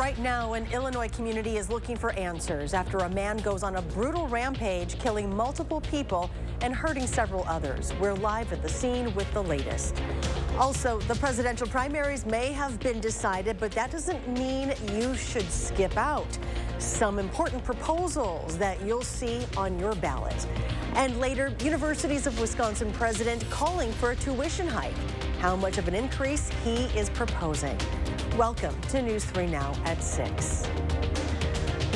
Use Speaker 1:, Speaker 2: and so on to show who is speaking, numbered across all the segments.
Speaker 1: Right now, an Illinois community is looking for answers after a man goes on a brutal rampage, killing multiple people and hurting several others. We're live at the scene with the latest. Also, the presidential primaries may have been decided, but that doesn't mean you should skip out. Some important proposals that you'll see on your ballot. And later, Universities of Wisconsin president calling for a tuition hike. How much of an increase he is proposing. Welcome to News 3 Now at 6.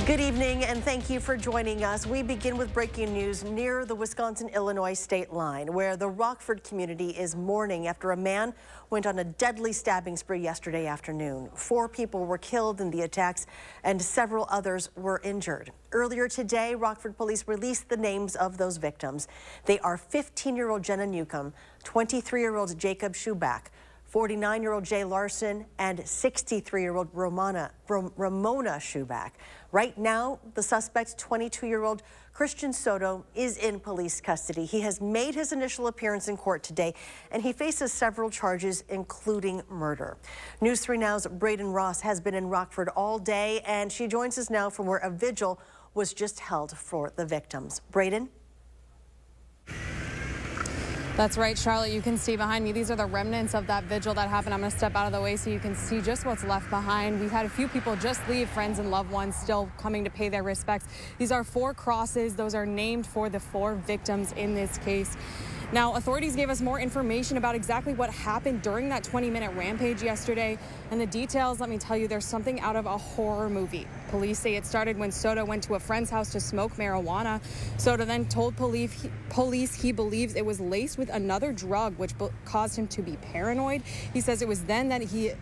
Speaker 1: Good evening and thank you for joining us. We begin with breaking news near the Wisconsin-Illinois state line, where the Rockford community is mourning after a man went on a deadly stabbing spree yesterday afternoon. 4 people were killed in the attacks and several others were injured. Earlier today, Rockford police released the names of those victims. They are 15-year-old Jenna Newcomb, 23-year-old Jacob Schuback, 49-year-old Jay Larson, and 63-year-old Ramona Schuback. Right now, the suspect, 22-year-old Christian Soto, is in police custody. He has made his initial appearance in court today, and he faces several charges, including murder. News 3 Now's Braden Ross has been in Rockford all day, and she joins us now from where a vigil was just held for the victims. Braden?
Speaker 2: That's right, Charlotte. You can see behind me, these are the remnants of that vigil that happened. I'm going to step out of the way so you can see just what's left behind. We've had a few people just leave, friends and loved ones still coming to pay their respects. These are 4 crosses. Those are named for the 4 victims in this case. Now, authorities gave us more information about exactly what happened during that 20-minute rampage yesterday. And the details, let me tell you, there's something out of a horror movie. Police say it started when Soto went to a friend's house to smoke marijuana. Soto then told police he believes it was laced with another drug, which caused him to be paranoid. He says it was then that he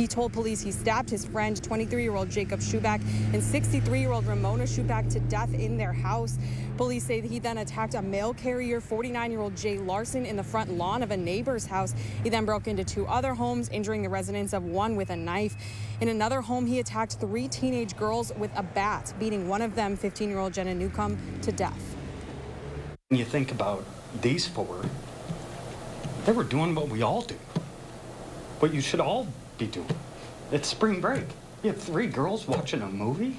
Speaker 2: told police he stabbed his friend, 23-year-old Jacob Schuback, and 63-year-old Ramona Schuback to death in their house. Police say that he then attacked a mail carrier, 49-year-old Jay Larson, in the front lawn of a neighbor's house. He then broke into 2 other homes, injuring the residents of one with a knife. In another home, he attacked 3 teenage girls with a bat, beating one of them, 15-year-old Jenna Newcomb, to death.
Speaker 3: When you think about these 4, they were doing what we all do. What you should all be doing. It's spring break. You have 3 girls watching a movie?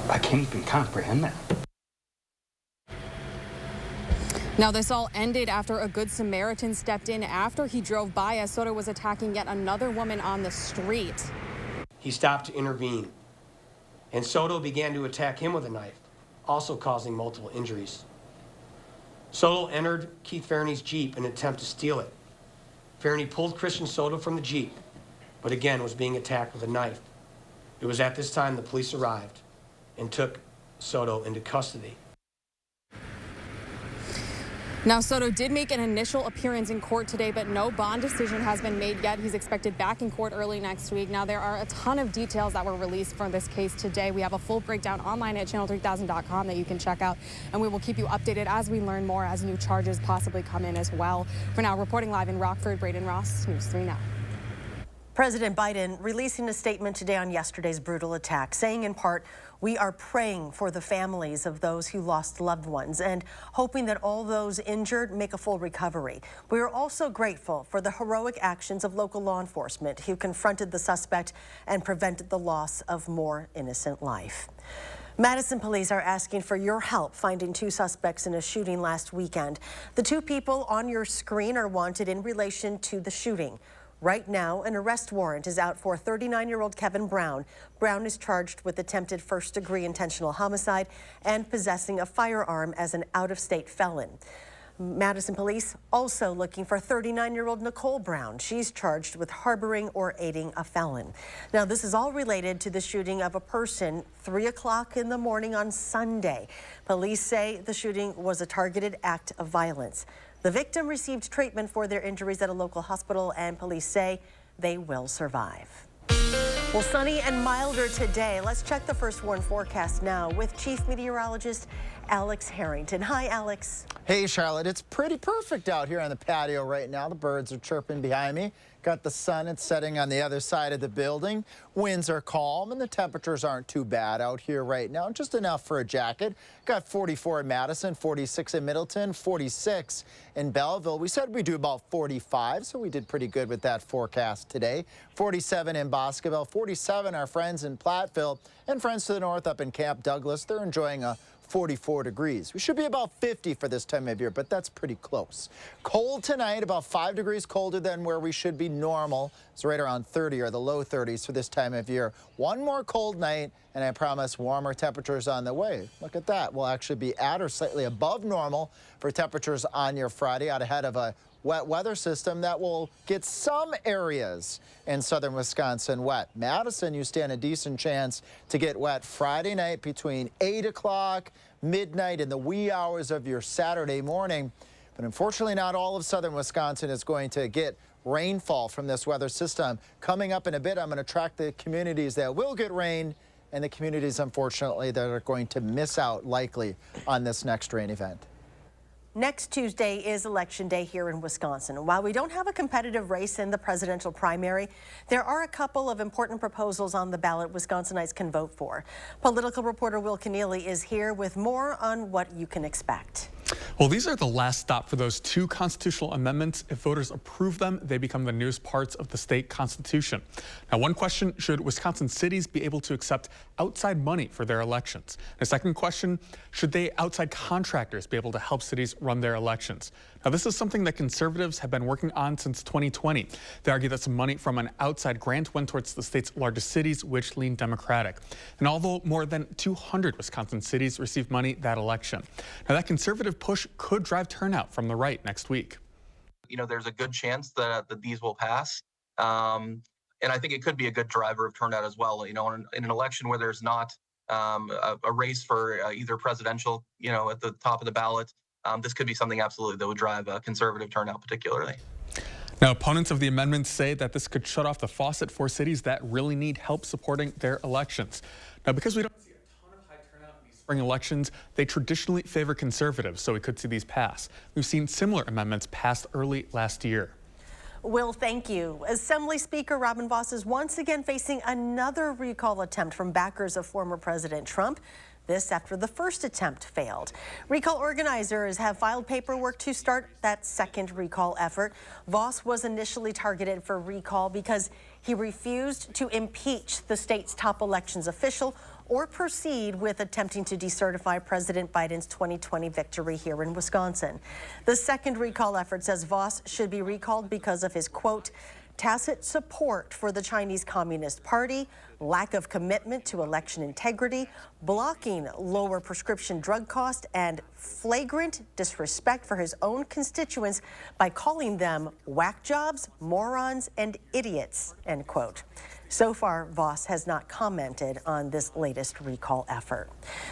Speaker 3: I can't even comprehend that.
Speaker 2: Now, this all ended after a Good Samaritan stepped in after he drove by as Soto was attacking yet another woman on the street.
Speaker 4: He stopped to intervene, and Soto began to attack him with a knife, also causing multiple injuries. Soto entered Keith Fairney's Jeep in an attempt to steal it. Fairney pulled Christian Soto from the Jeep, but again was being attacked with a knife. It was at this time the police arrived and took Soto into custody.
Speaker 2: Now, Soto did make an initial appearance in court today, but no bond decision has been made yet. He's expected back in court early next week. Now, there are a ton of details that were released from this case today. We have a full breakdown online at channel3000.com that you can check out, and we will keep you updated as we learn more, as new charges possibly come in as well. For now, reporting live in Rockford, Braden Ross, News 3 Now.
Speaker 1: President Biden releasing a statement today on yesterday's brutal attack, saying in part, "We are praying for the families of those who lost loved ones and hoping that all those injured make a full recovery. We are also grateful for the heroic actions of local law enforcement who confronted the suspect and prevented the loss of more innocent life." Madison police are asking for your help finding 2 suspects in a shooting last weekend. The 2 people on your screen are wanted in relation to the shooting. Right now, an arrest warrant is out for 39-year-old Kevin Brown. Brown is charged with attempted first-degree intentional homicide and possessing a firearm as an out-of-state felon. Madison police also looking for 39-year-old Nicole Brown. She's charged with harboring or aiding a felon. Now, this is all related to the shooting of a person 3 o'clock in the morning on Sunday. Police say the shooting was a targeted act of violence. The victim received treatment for their injuries at a local hospital, and police say they will survive. Well, sunny and milder today. Let's check the first warn forecast now with Chief Meteorologist Alex Harrington. Hi, Alex.
Speaker 5: Hey, Charlotte. It's pretty perfect out here on the patio right now. The birds are chirping behind me. Got the sun, it's setting on the other side of the building. Winds are calm and the temperatures aren't too bad out here right now. Just enough for a jacket. Got 44 in Madison, 46 in Middleton, 46 in Belleville. We said we'd do about 45, so we did pretty good with that forecast today. 47 in Boscoville, 47 our friends in Platteville, and friends to the north up in Camp Douglas. They're enjoying a 44 degrees. We should be about 50 for this time of year, but that's pretty close. Cold tonight, about 5 degrees colder than where we should be normal. It's right around 30 or the low 30s for this time of year. One more cold night, and I promise warmer temperatures on the way. Look at that. We'll actually be at or slightly above normal for temperatures on your Friday, out ahead of a wet weather system that will get some areas in southern Wisconsin wet. Madison, you stand a decent chance to get wet Friday night between 8 o'clock, midnight, and the wee hours of your Saturday morning. But unfortunately, not all of southern Wisconsin is going to get rainfall from this weather system. Coming up in a bit, I'm going to track the communities that will get rain and the communities, unfortunately, that are going to miss out likely on this next rain event.
Speaker 1: Next Tuesday is Election Day here in Wisconsin. While we don't have a competitive race in the presidential primary, there are a couple of important proposals on the ballot Wisconsinites can vote for. Political reporter Will Keneally is here with more on what you can expect.
Speaker 6: Well, these are the last stop for those 2 constitutional amendments. If voters approve them, they become the newest parts of the state constitution. Now, one question, should Wisconsin cities be able to accept outside money for their elections? The second question, should outside contractors be able to help cities run their elections? Now, this is something that conservatives have been working on since 2020. They argue that some money from an outside grant went towards the state's largest cities, which lean Democratic. And although more than 200 Wisconsin cities received money that election. Now, that conservative push could drive turnout from the right next week.
Speaker 7: You know, there's a good chance that these will pass. And I think it could be a good driver of turnout as well. You know, in an election where there's not a race for either presidential, you know, at the top of the ballot, this could be something absolutely that would drive conservative turnout particularly.
Speaker 6: Now, opponents of the amendments say that this could shut off the faucet for cities that really need help supporting their elections. Now, because we don't see a ton of high turnout in these spring elections, they traditionally favor conservatives, so we could see these pass. We've seen similar amendments passed early last year.
Speaker 1: Will, thank you. Assembly Speaker Robin Vos is once again facing another recall attempt from backers of former President Trump. This after the first attempt failed. Recall organizers have filed paperwork to start that second recall effort. Vos was initially targeted for recall because he refused to impeach the state's top elections official or proceed with attempting to decertify President Biden's 2020 victory here in Wisconsin. The second recall effort says Vos should be recalled because of his, quote, tacit support for the Chinese Communist Party, lack of commitment to election integrity, blocking lower prescription drug costs, and flagrant disrespect for his own constituents by calling them whack jobs, morons, and idiots, end quote. So far, Vos has not commented on this latest recall effort.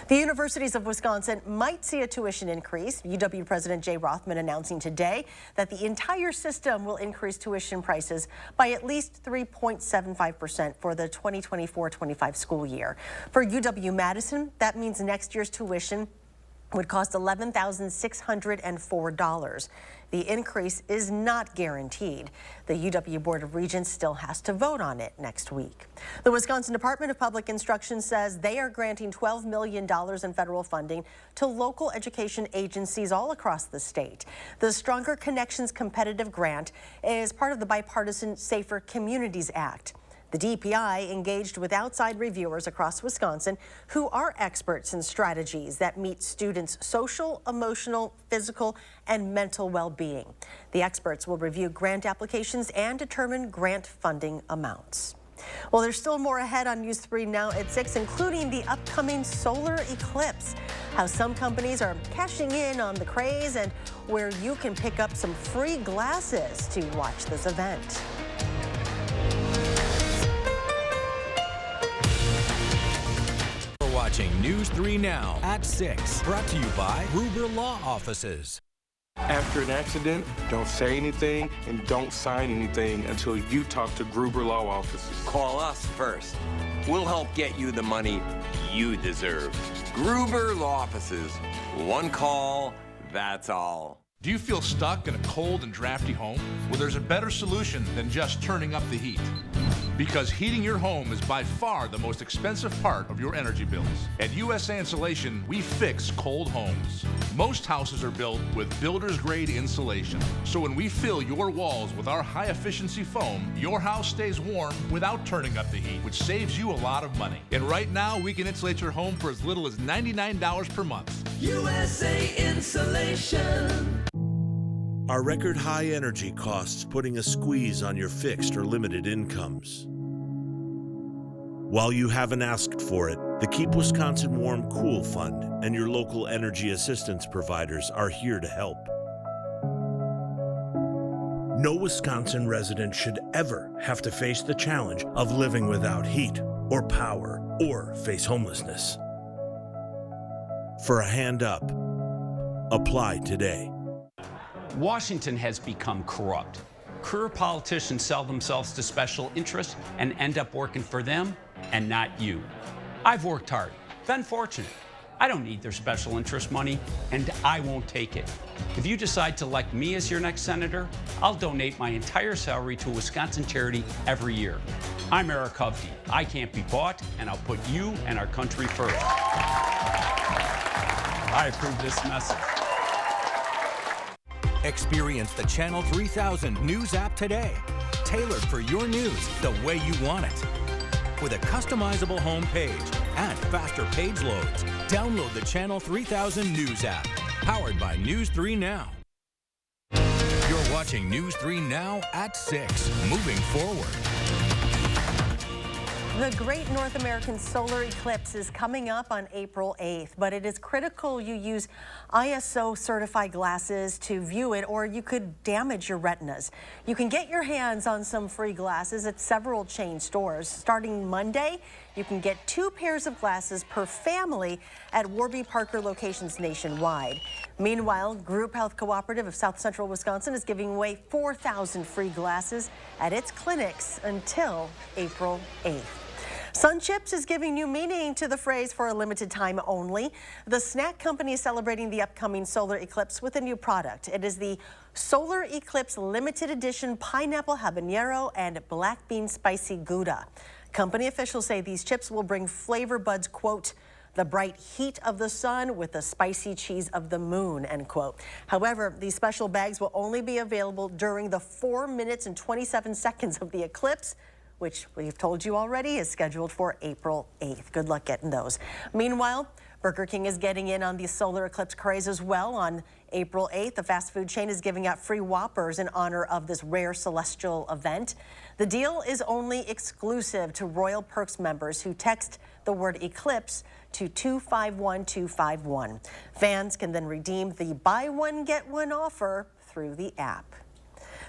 Speaker 1: The universities of Wisconsin might see a tuition increase. UW President Jay Rothman announcing today that the entire system will increase tuition prices by at least 3.75% for the 2024-25 school year. For UW-Madison, that means next year's tuition would cost $11,604. The increase is not guaranteed. The UW Board of Regents still has to vote on it next week. The Wisconsin Department of Public Instruction says they are granting $12 million in federal funding to local education agencies all across the state. The Stronger Connections Competitive Grant is part of the bipartisan Safer Communities Act. The DPI engaged with outside reviewers across Wisconsin who are experts in strategies that meet students' social, emotional, physical, and mental well-being. The experts will review grant applications and determine grant funding amounts. Well, there's still more ahead on News 3 now at 6, including the upcoming solar eclipse, how some companies are cashing in on the craze, and where you can pick up some free glasses to watch this event.
Speaker 8: Watching News 3 Now at 6. Brought to you by Gruber Law Offices.
Speaker 9: After an accident, don't say anything and don't sign anything until you talk to Gruber Law Offices.
Speaker 10: Call us first. We'll help get you the money you deserve. Gruber Law Offices. One call, that's all.
Speaker 11: Do you feel stuck in a cold and drafty home? Well, there's a better solution than just turning up the heat. Because heating your home is by far the most expensive part of your energy bills. At USA Insulation, we fix cold homes. Most houses are built with builder's grade insulation. So when we fill your walls with our high efficiency foam, your house stays warm without turning up the heat, which saves you a lot of money. And right now, we can insulate your home for as little as $99 per month.
Speaker 12: USA Insulation.
Speaker 13: Are record high energy costs putting a squeeze on your fixed or limited incomes? While you haven't asked for it, the Keep Wisconsin Warm Cool Fund and your local energy assistance providers are here to help. No Wisconsin resident should ever have to face the challenge of living without heat or power or face homelessness. For a hand up, apply today.
Speaker 14: Washington has become corrupt. Career politicians sell themselves to special interests and end up working for them and not you. I've worked hard, been fortunate. I don't need their special interest money, and I won't take it. If you decide to elect me as your next senator, I'll donate my entire salary to a Wisconsin charity every year. I'm Eric Hovde. I can't be bought, and I'll put you and our country first. I approve this message.
Speaker 8: Experience the Channel 3000 News app today. Tailored for your news the way you want it. With a customizable home page and faster page loads. Download the Channel 3000 News app. Powered by News 3 Now. You're watching News 3 Now at 6. Moving forward.
Speaker 1: The Great North American Solar Eclipse is coming up on April 8th, but it is critical you use ISO certified glasses to view it, or you could damage your retinas. You can get your hands on some free glasses at several chain stores. Starting Monday, you can get 2 pairs of glasses per family at Warby Parker locations nationwide. Meanwhile, Group Health Cooperative of South Central Wisconsin is giving away 4,000 free glasses at its clinics until April 8th. Sun Chips is giving new meaning to the phrase "for a limited time only." The snack company is celebrating the upcoming solar eclipse with a new product. It is the Solar Eclipse Limited Edition Pineapple Habanero and Black Bean Spicy Gouda. Company officials say these chips will bring flavor buds, quote, "the bright heat of the sun with the spicy cheese of the moon," end quote. However, these special bags will only be available during the 4 minutes and 27 seconds of the eclipse, which we've told you already is scheduled for April 8th. Good luck getting those. Meanwhile, Burger King is getting in on the solar eclipse craze as well. On April 8th, the fast food chain is giving out free Whoppers in honor of this rare celestial event. The deal is only exclusive to Royal Perks members who text the word eclipse to 251251. Fans can then redeem the buy one, get one offer through the app.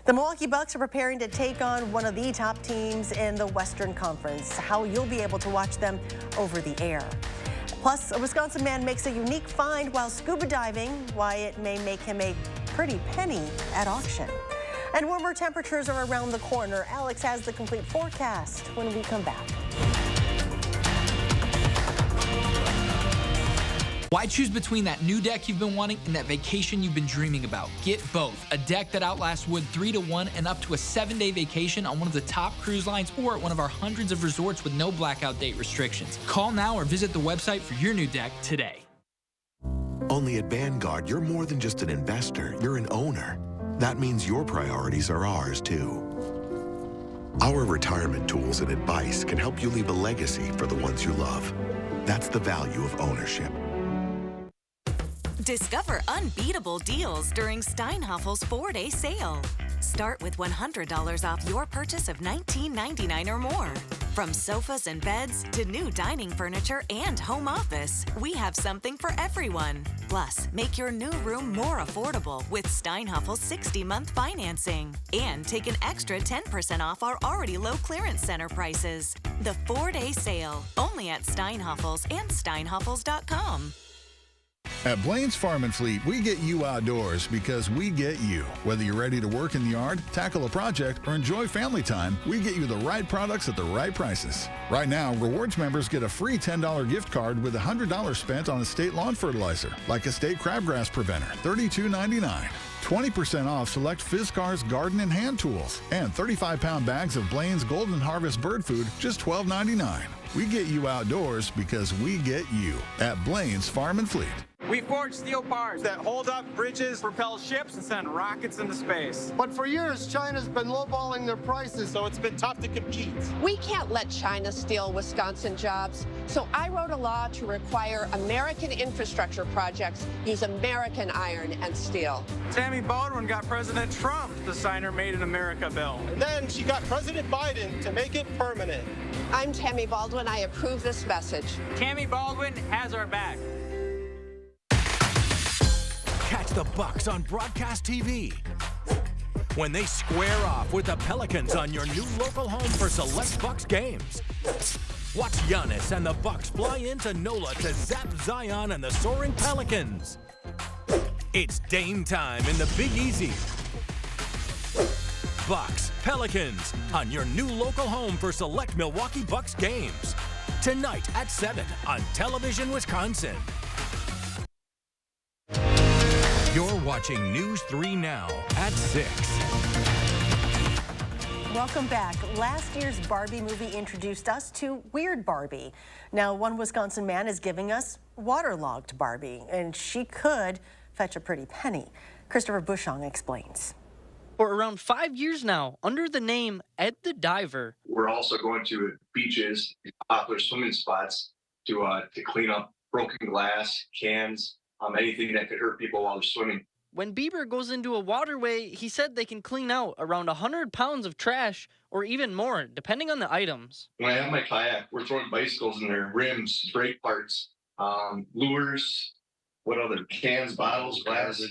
Speaker 1: The Milwaukee Bucks are preparing to take on one of the top teams in the Western Conference. How you'll be able to watch them over the air. Plus, a Wisconsin man makes a unique find while scuba diving, why it may make him a pretty penny at auction. And warmer temperatures are around the corner. Alex has the complete forecast when we come back.
Speaker 15: Why choose between that new deck you've been wanting and that vacation you've been dreaming about? Get both. A deck that outlasts wood 3 to 1 and up to a 7-day vacation on one of the top cruise lines or at one of our hundreds of resorts with no blackout date restrictions. Call now or visit the website for your new deck today.
Speaker 16: Only at Vanguard, you're more than just an investor, you're an owner. That means your priorities are ours too. Our retirement tools and advice can help you leave a legacy for the ones you love. That's the value of ownership.
Speaker 17: Discover unbeatable deals during Steinhaffel's 4-day sale. Start with $100 off your purchase of $19.99 or more. From sofas and beds to new dining furniture and home office, we have something for everyone. Plus, make your new room more affordable with Steinhaffel's 60-month financing. And take an extra 10% off our already low clearance center prices. The 4-day sale, only at Steinhaffel's and steinhaffels.com.
Speaker 18: At Blaine's Farm and Fleet, we get you outdoors because we get you. Whether you're ready to work in the yard, tackle a project, or enjoy family time, we get you the right products at the right prices. Right now, Rewards members get a free $10 gift card with $100 spent on estate lawn fertilizer, like Estate Crabgrass Preventer, $32.99. 20% off select Fiskars garden and hand tools, and 35-pound bags of Blaine's Golden Harvest bird food, just $12.99. We get you outdoors because we get you at Blaine's Farm and Fleet.
Speaker 19: We forge steel bars that hold up bridges, propel ships, and send rockets into space.
Speaker 20: But for years, China's been lowballing their prices, so it's been tough to compete.
Speaker 21: We can't let China steal Wisconsin jobs, so I wrote a law to require American infrastructure projects use American iron and steel.
Speaker 19: Tammy Baldwin got President Trump to sign her Made in America bill.
Speaker 20: And then she got President Biden to make it permanent.
Speaker 21: I'm Tammy Baldwin. I approve this message.
Speaker 19: Tammy Baldwin has our back.
Speaker 8: Catch the Bucks on broadcast TV when they square off with the Pelicans on your new local home for select Bucks games. Watch Giannis and the Bucks fly into NOLA to zap Zion and the soaring Pelicans. It's Dame time in the Big Easy. Bucks, Pelicans on your new local home for select Milwaukee Bucks games. Tonight at 7 on Television Wisconsin. You're watching News 3 Now at 6.
Speaker 1: Welcome back. Last year's Barbie movie introduced us to Weird Barbie. Now, one Wisconsin man is giving us waterlogged Barbie, and she could fetch a pretty penny. Christopher Bushong explains.
Speaker 22: For around 5 years now, under the name Ed the Diver.
Speaker 23: We're also going to beaches, popular swimming spots to clean up broken glass, cans, anything that could hurt people while they're swimming.
Speaker 22: When Bieber goes into a waterway, he said they can clean out around 100 pounds of trash or even more, depending on the items.
Speaker 23: When I have my kayak, we're throwing bicycles in there, rims, brake parts, lures, what other cans, bottles, glass.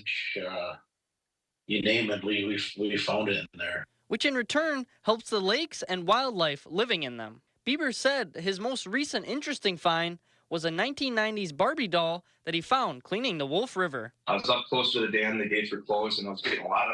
Speaker 24: You name it, we found it in there.
Speaker 22: Which in return helps the lakes and wildlife living in them. Bieber said his most recent interesting find was a 1990s Barbie doll that he found cleaning the Wolf River.
Speaker 23: I was up close to the dam, the gates were closed, and I was getting a lot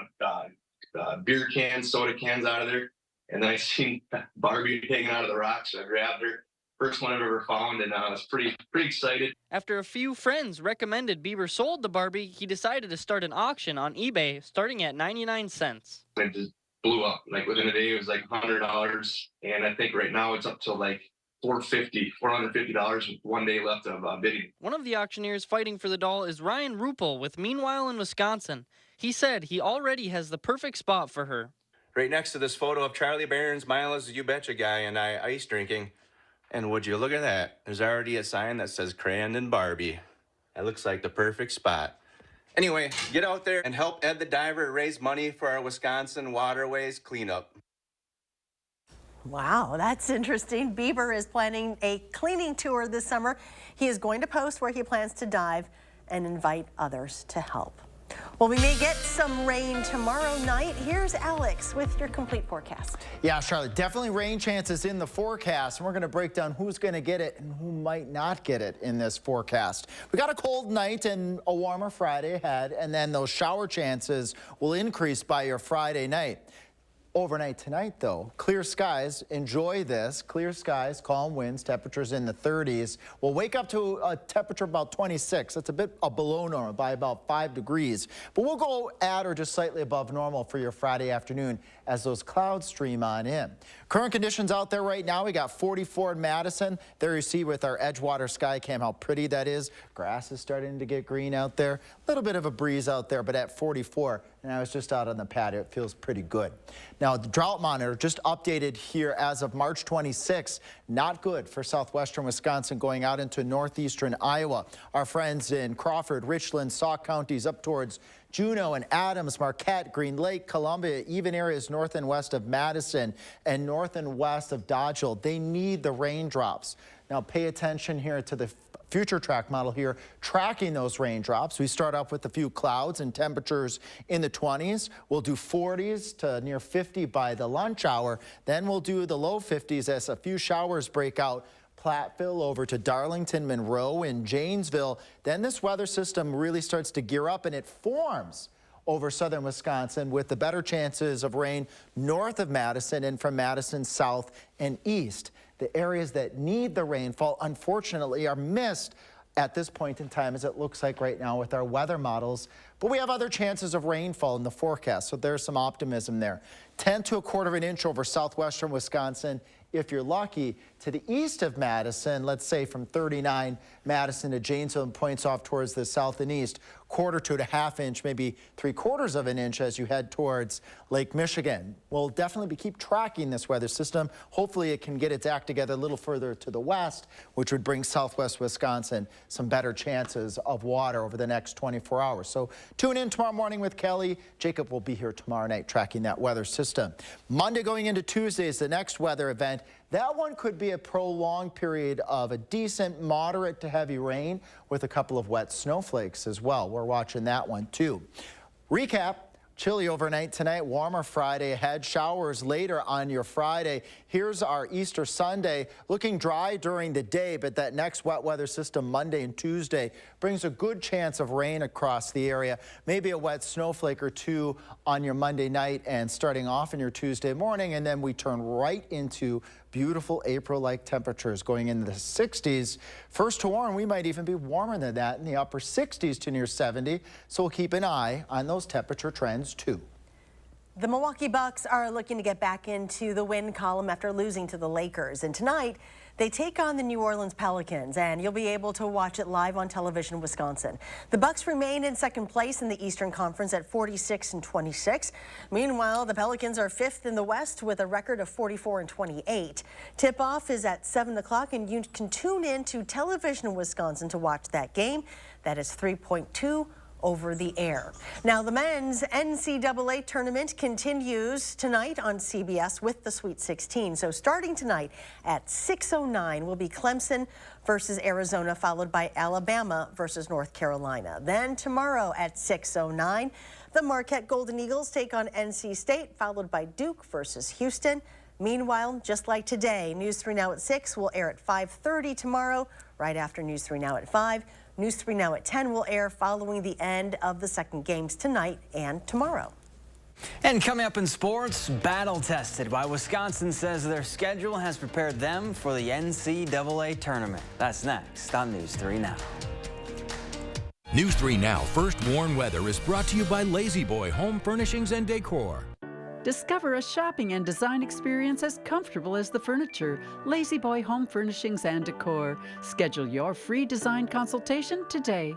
Speaker 23: of beer cans, soda cans out of there. And then I seen Barbie hanging out of the rocks, so I grabbed her. First one I've ever found, and I was pretty excited.
Speaker 22: After a few friends recommended Bieber sold the Barbie, he decided to start an auction on eBay, starting at 99 cents.
Speaker 23: It just blew up. Like within a day, it was like $100, and I think right now it's up to like $450 with 1 day left of bidding.
Speaker 22: One of the auctioneers fighting for the doll is Ryan Ruppel with Meanwhile in Wisconsin. He said he already has the perfect spot for her.
Speaker 25: Right next to this photo of Charlie Barron's Miles You Betcha guy and I ice drinking. And would you look at that? There's already a sign that says Crandon Barbie. That looks like the perfect spot. Anyway, get out there and help Ed the Diver raise money for our Wisconsin waterways cleanup.
Speaker 1: Wow, that's interesting. Bieber is planning a cleaning tour this summer. He is going to post where he plans to dive and invite others to help. Well, we may get some rain tomorrow night. Here's Alex with your complete forecast.
Speaker 5: Yeah, Charlotte, definitely rain chances in the forecast. And we're going to break down who's going to get it and who might not get it in this forecast. We got a cold night and a warmer Friday ahead, and then those shower chances will increase by your Friday night. Overnight tonight, though, clear skies. Enjoy this. Clear skies, calm winds, temperatures in the 30s. We'll wake up to a temperature about 26. That's a bit below normal by about 5 degrees. But we'll go at or just slightly above normal for your Friday afternoon as those clouds stream on in. Current conditions out there right now, we got 44 in Madison. There you see with our Edgewater sky cam how pretty that is. Grass is starting to get green out there. A little bit of a breeze out there, but at 44. And I was just out on the patio. It feels pretty good. Now, the drought monitor just updated here as of March 26. Not good for southwestern Wisconsin going out into northeastern Iowa. Our friends in Crawford, Richland, Sauk counties up towards Juneau and Adams, Marquette, Green Lake, Columbia, even areas north and west of Madison and north and west of Dodgeville. They need the raindrops. Now, pay attention here to the future track model here, tracking those raindrops. We start off with a few clouds and temperatures in the 20s. We'll do 40s to near 50 by the lunch hour. Then we'll do the low 50s as a few showers break out. Platteville over to Darlington, Monroe, and Janesville. Then this weather system really starts to gear up and it forms over southern Wisconsin with the better chances of rain north of Madison and from Madison south and east. The areas that need the rainfall, unfortunately, are missed at this point in time, as it looks like right now with our weather models. But we have other chances of rainfall in the forecast, so there's some optimism there. 10 to a quarter of an inch over southwestern Wisconsin, if you're lucky. To the east of Madison, let's say from 39 Madison to Janesville, and points off towards the south and east, quarter to a half inch, maybe 3/4 of an inch as you head towards Lake Michigan. We'll definitely keep tracking this weather system. Hopefully it can get its act together a little further to the west, which would bring southwest Wisconsin some better chances of water over the next 24 hours. So tune in tomorrow morning with Kelly. Jacob will be here tomorrow night tracking that weather system. Monday going into Tuesday is the next weather event. That one could be a prolonged period of a decent, moderate to heavy rain with a couple of wet snowflakes as well. We're watching that one too. Recap. Chilly overnight tonight, warmer Friday ahead, showers later on your Friday. Here's our Easter Sunday, looking dry during the day, but that next wet weather system Monday and Tuesday brings a good chance of rain across the area. Maybe a wet snowflake or two on your Monday night and starting off in your Tuesday morning, and then we turn right into beautiful April-like temperatures going into the 60s. First to warn, we might even be warmer than that in the upper 60s to near 70. So we'll keep an eye on those temperature trends too.
Speaker 1: The Milwaukee Bucks are looking to get back into the win column after losing to the Lakers. And tonight, they take on the New Orleans Pelicans, and you'll be able to watch it live on television in Wisconsin. The Bucks remain in second place in the Eastern Conference at 46-26. Meanwhile, the Pelicans are fifth in the West with a record of 44-28. Tip-off is at 7 o'clock, and you can tune in to television in Wisconsin to watch that game. That is 3.2 over the air. Now, the men's NCAA tournament continues tonight on CBS with the Sweet 16. So starting tonight at 6:09 will be Clemson versus Arizona, followed by Alabama versus North Carolina. Then tomorrow at 6:09, the Marquette Golden Eagles take on NC State, followed by Duke versus Houston. Meanwhile, just like today, News 3 Now at 6 will air at 5:30 tomorrow, right after News 3 Now at 5. News 3 Now at 10 will air following the end of the second games tonight and tomorrow.
Speaker 2: And coming up in sports, battle tested why Wisconsin says their schedule has prepared them for the NCAA tournament. That's next on News 3 Now.
Speaker 8: News 3 Now First Warn Weather is brought to you by Lazy Boy Home Furnishings and Decor.
Speaker 3: Discover a shopping and design experience as comfortable as the furniture. Lazy Boy Home Furnishings and Decor. Schedule your free design consultation today.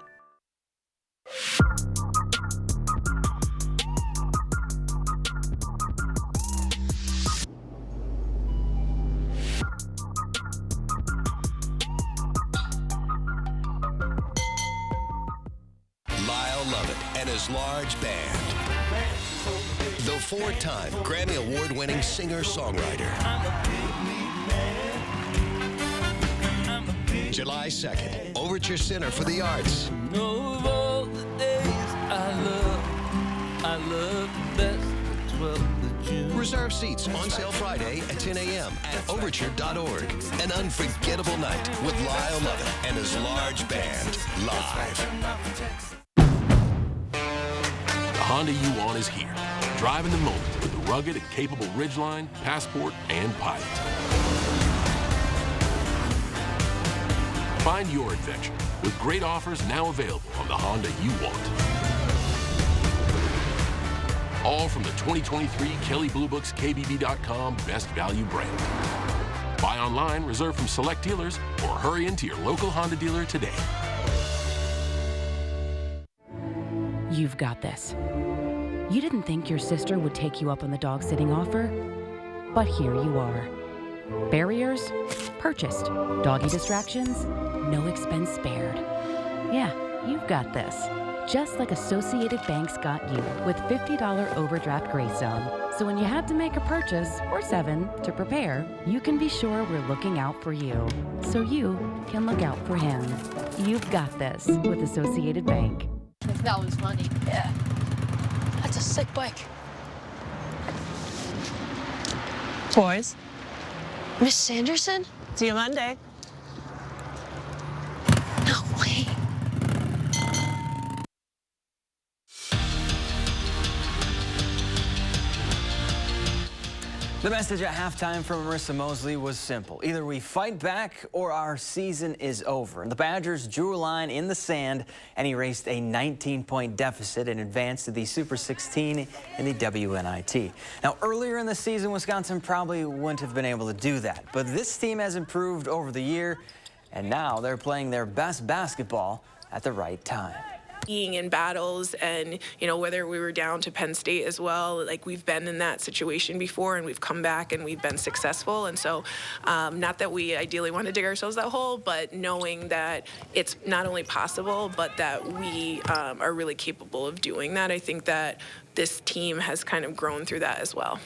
Speaker 4: Lyle Lovett and his large band. The four-time Grammy Award-winning singer-songwriter. July 2nd, Overture Center for the Arts.
Speaker 12: Of all the days I love best the 12th of June.
Speaker 4: Reserve seats on sale Friday at 10 a.m. at overture.org. An unforgettable night with Lyle Lovett and his large band live.
Speaker 6: The Honda you want is here. Driving the moment with the rugged and capable Ridgeline, Passport, and Pilot. Find your adventure with great offers now available on the Honda you want. All from the 2023 Kelley Blue Book's KBB.com Best Value brand. Buy online, reserve from select dealers, or hurry into your local Honda dealer today.
Speaker 7: You've got this. You didn't think your sister would take you up on the dog sitting offer, but here you are. Barriers purchased. Doggy distractions, no expense spared. Yeah, you've got this. Just like Associated Bank's got you with $50 overdraft grace zone. So when you have to make a purchase, or 7, to prepare, you can be sure we're looking out for you, so you can look out for him. You've got this with Associated Bank.
Speaker 26: That was money. Yeah. That's a sick bike.
Speaker 27: Boys.
Speaker 26: Miss Sanderson?
Speaker 27: See you Monday.
Speaker 26: No way.
Speaker 2: The message at halftime from Marissa Mosley was simple. Either we fight back or our season is over. The Badgers drew a line in the sand and erased a 19-point deficit and advanced to the Super 16 in the WNIT. Now, earlier in the season, Wisconsin probably wouldn't have been able to do that. But this team has improved over the year, and now they're playing their best basketball at the right time.
Speaker 9: Being in battles and, you know, whether we were down to Penn State as well, like we've been in that situation before and we've come back and we've been successful. And so not that we ideally want to dig ourselves that hole, but knowing that it's not only possible, but that we are really capable of doing that. I think that this team has kind of grown through that as well.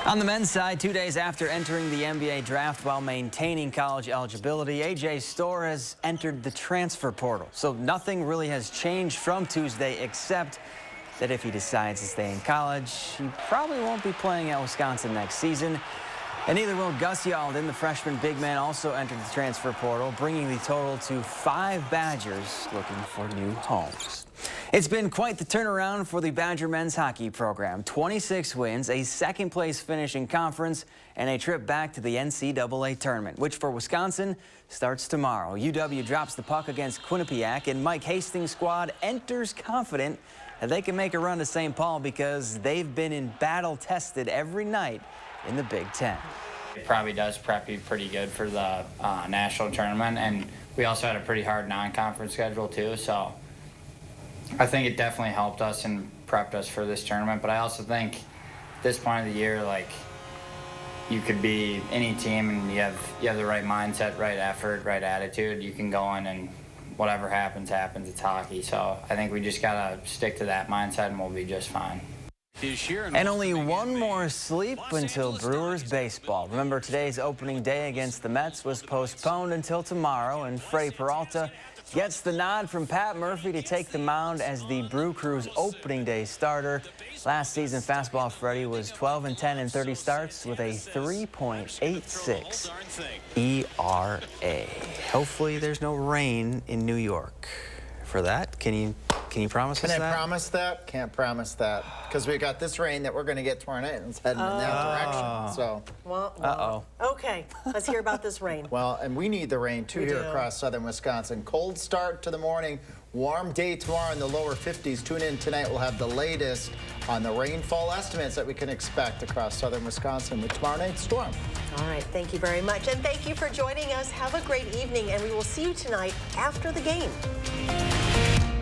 Speaker 2: On the men's side, 2 days after entering the NBA draft while maintaining college eligibility, A.J. Storr has entered the transfer portal. So nothing really has changed from Tuesday, except that if he decides to stay in college, he probably won't be playing at Wisconsin next season. And neither will Gus Yaldin. The freshman big man also entered the transfer portal, bringing the total to 5 Badgers looking for new homes. It's been quite the turnaround for the Badger men's hockey program. 26 wins, a second-place finish in conference, and a trip back to the NCAA tournament, which for Wisconsin starts tomorrow. UW drops the puck against Quinnipiac, and Mike Hastings' squad enters confident that they can make a run to St. Paul because they've been in battle-tested every night in the Big Ten.
Speaker 10: It probably does prep you pretty good for the national tournament, and we also had a pretty hard non-conference schedule too, so I think it definitely helped us and prepped us for this tournament. But I also think at this point of the year, like, you could be any team and you have the right mindset, right effort, right attitude. You can go in and whatever happens, happens. It's hockey. So I think we just got to stick to that mindset and we'll be just fine.
Speaker 2: And only one more sleep until Brewers baseball. Remember, today's opening day against the Mets was postponed until tomorrow, and Freddie Peralta gets the nod from Pat Murphy to take the mound as the Brew Crew's opening day starter. Last season, fastball Freddie was 12-10 in 30 starts with a 3.86 ERA. Hopefully there's no rain in New York for that. Can you promise us that?
Speaker 5: Can I promise that? Can't promise that. Because we got this rain that we're going to get tornadoes heading in that direction. So.
Speaker 1: Well, okay, let's hear about this rain.
Speaker 5: Well, and we need the rain too here across southern Wisconsin. Cold start to the morning. Warm day tomorrow in the lower 50s. Tune in tonight. We'll have the latest on the rainfall estimates that we can expect across southern Wisconsin with tomorrow night's storm.
Speaker 1: All right, thank you very much. And thank you for joining us. Have a great evening, and we will see you tonight after the game.